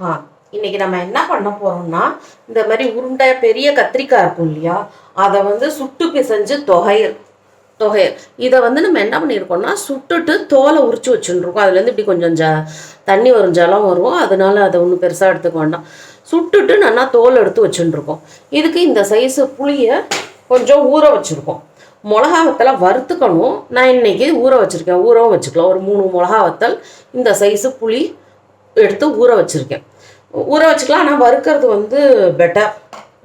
ஆ இன்னைக்கு நம்ம என்ன பண்ண போறோம்னா, இந்த மாதிரி உருண்டை பெரிய கத்திரிக்காய் இருக்கும் இல்லையா, அதை வந்து சுட்டு பிசைஞ்சு தொகையல் இதை வந்து நம்ம என்ன பண்ணியிருக்கோம்னா, சுட்டுட்டு தோலை உரிச்சு வச்சுருக்கோம். அதுலேருந்து இப்படி கொஞ்சம் தண்ணி வரும், ஜலம் வரும். அதனால அதை ஒன்றும் பெருசாக எடுத்துக்க வேண்டாம். சுட்டுட்டு நல்லா தோல் எடுத்து வச்சுருக்கோம். இதுக்கு இந்த சைஸு புளியை கொஞ்சம் ஊற வச்சுருக்கோம். மிளகா வத்தலை வறுத்துக்கணும். நான் இன்னைக்கு ஊற வச்சுருக்கேன். ஊறவும் வச்சுக்கலாம். ஒரு 3 மிளகா வத்தல் இந்த சைஸு புளி எடுத்து ஊற வச்சுருக்கேன். ஊற வச்சுக்கலாம். ஆனால் வறுக்கிறது வந்து பெட்டர்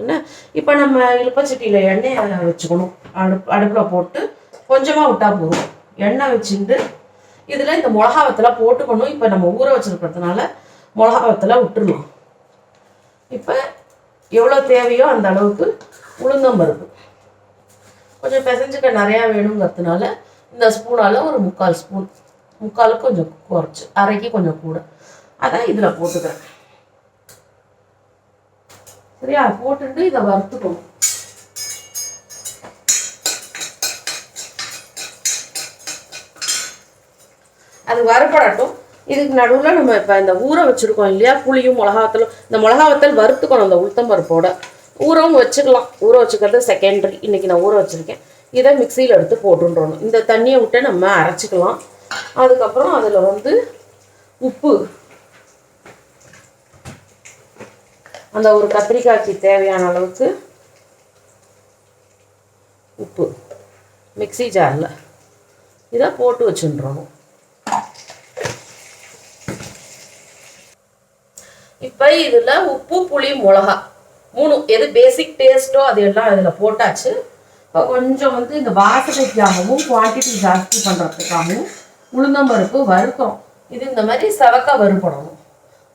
என்ன. இப்போ நம்ம இழுப்பச்சட்டியில் எண்ணெயை வச்சுக்கணும். அடுப்பில் போட்டு கொஞ்சமாக விட்டால் போதும். எண்ணெய் வச்சுட்டு இதில் இந்த மிளகா வத்தலை போட்டுக்கணும். இப்போ நம்ம ஊற வச்சுருக்கிறதுனால மிளகா வத்தலை விட்டுடலாம். இப்போ எவ்வளோ தேவையோ அந்த அளவுக்கு உளுந்தம்பருப்பு கொஞ்சம் பிசைஞ்சுக்க நிறையா வேணுங்கிறதுனால இந்த ஸ்பூனால் ஒரு 3/4 ஸ்பூன், 3/4 கொஞ்சம் குறைச்சி, அரைக்கி கொஞ்சம் கூட அதான் இதில் போட்டுக்கிறேன். சரியா? போட்டுட்டு இதை வறுத்துக்கணும். அது வறுப்படட்டும். இதுக்கு நடுவில் நம்ம இப்போ இந்த ஊற வச்சுருக்கோம் இல்லையா, புளியும் மிளகாவத்தலும். இந்த மிளகாவத்தல் வறுத்துக்கணும் அந்த உளுத்தம்பருப்போட. ஊறவும் வச்சுக்கலாம். ஊற வச்சுக்கிறது செகண்டரி. இன்றைக்கி நான் ஊற வச்சுருக்கேன். இதை மிக்சியில் எடுத்து போட்டுன்றணும். இந்த தண்ணியை விட்டு நம்ம அரைச்சிக்கலாம். அதுக்கப்புறம் அதில் வந்து உப்பு, அந்த ஒரு கத்திரிக்காய்க்கு தேவையான அளவுக்கு உப்பு மிக்சி ஜாரில் இதை போட்டு வச்சுன்றணும். இப்போ இதில் உப்பு, புளி, மிளகா 3 எது பேசிக் டேஸ்ட்டோ அது எல்லாம் இதில் போட்டாச்சு. இப்போ கொஞ்சம் வந்து இந்த வாசனைக்காகவும் குவான்டிட்டி ஜாஸ்தி பண்ணுறதுக்காகவும் உளுந்தம்பருப்பு வறுக்கிறோம். இது இந்த மாதிரி செவக்க வறுபடணும்.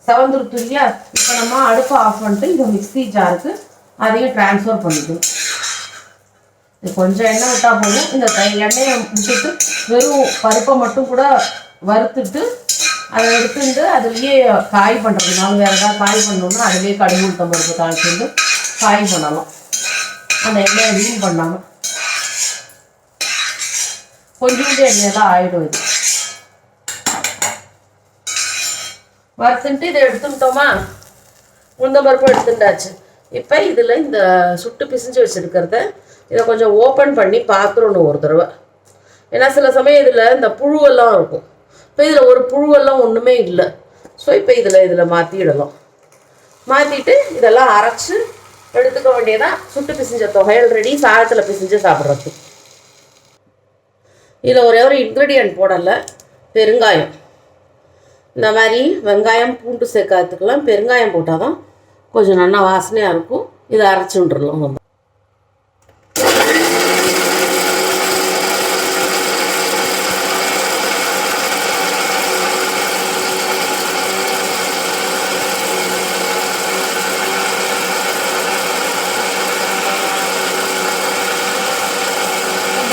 செவந்துருத்து இல்லையா? இப்போ நம்ம அடுப்பை ஆஃப் பண்ணிட்டு இந்த மிக்சி ஜாருக்கு அதையும் ட்ரான்ஸ்ஃபர் பண்ணிக்கணும். இது கொஞ்சம் எண்ணெய் விட்டால் போதும். இந்த எண்ணெயை விட்டுட்டு வெறும் பருப்பை மட்டும் கூட வறுத்துட்டு அதை எடுத்துட்டு அதுலேயே காய் பண்ணுறதுனால வேறு ஏதாவது காய் பண்ணோம்னா அதுலேயே கடுகு உளுத்தம்பருப்பு தாளிச்சுட்டு காய் பண்ணலாம். அந்த எண்ணெயை வீண் பண்ணாமல் கொஞ்சோண்டு எண்ணெய் தான் ஆகிடும். இது வறுத்துட்டு இதை எடுத்துட்டோமா, உளுந்தம்பருப்பு எடுத்துட்டாச்சு. இப்போ இதில் இந்த சுட்டு பிசிஞ்சு வச்சுருக்கிறத இதை கொஞ்சம் ஓப்பன் பண்ணி பார்த்துடணும் ஒரு தடவை. ஏன்னா சில சமயம் இதில் இந்த புழுவெல்லாம் இருக்கும். இப்போ இதில் ஒரு புழுவெல்லாம் ஒன்றுமே இல்லை. ஸோ இப்போ இதில் மாற்றிடலாம். மாற்றிட்டு இதெல்லாம் அரைச்சி எடுத்துக்க வேண்டியதான். சுட்டு பிசிஞ்ச தொகையல் ரெடி. சாதத்தில் பிசிஞ்சு சாப்பிட்றது. இதில் ஒரே ஒரு இன்க்ரீடியன்ட் போடலை, பெருங்காயம். இந்த மாதிரி வெங்காயம் பூண்டு சேர்க்காததுக்கெல்லாம் பெருங்காயம் போட்டால் தான் கொஞ்சம் நல்லா வாசனையாக இருக்கும். இதை அரைச்சி விட்டுறலாம். நம்ம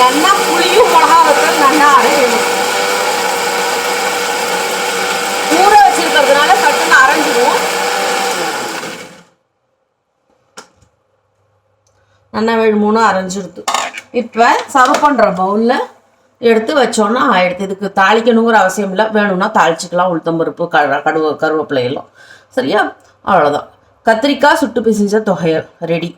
நல்லா புளியும் மிளகாவத்தல் நல்லா அரைக்கணும். ஊற வச்சிருக்கிறதுனால சட்டுன்னு அரைஞ்சிடும். நல்லா வேணுமோன்னு அரைஞ்சிடுது. இப்போ சர்வ் பண்ணுற பவுலில் எடுத்து வச்சோன்னா ஆயிடுது. இதுக்கு தாளிக்கணுங்கிற அவசியம் இல்லை. வேணும்னா தாளிச்சிக்கலாம். உளுத்தம்பருப்பு, கருவேப்பிலையெல்லாம். சரியா? அவ்வளோதான். கத்திரிக்காய் சுட்டு பிசிஞ்ச தொகையல் ரெடி.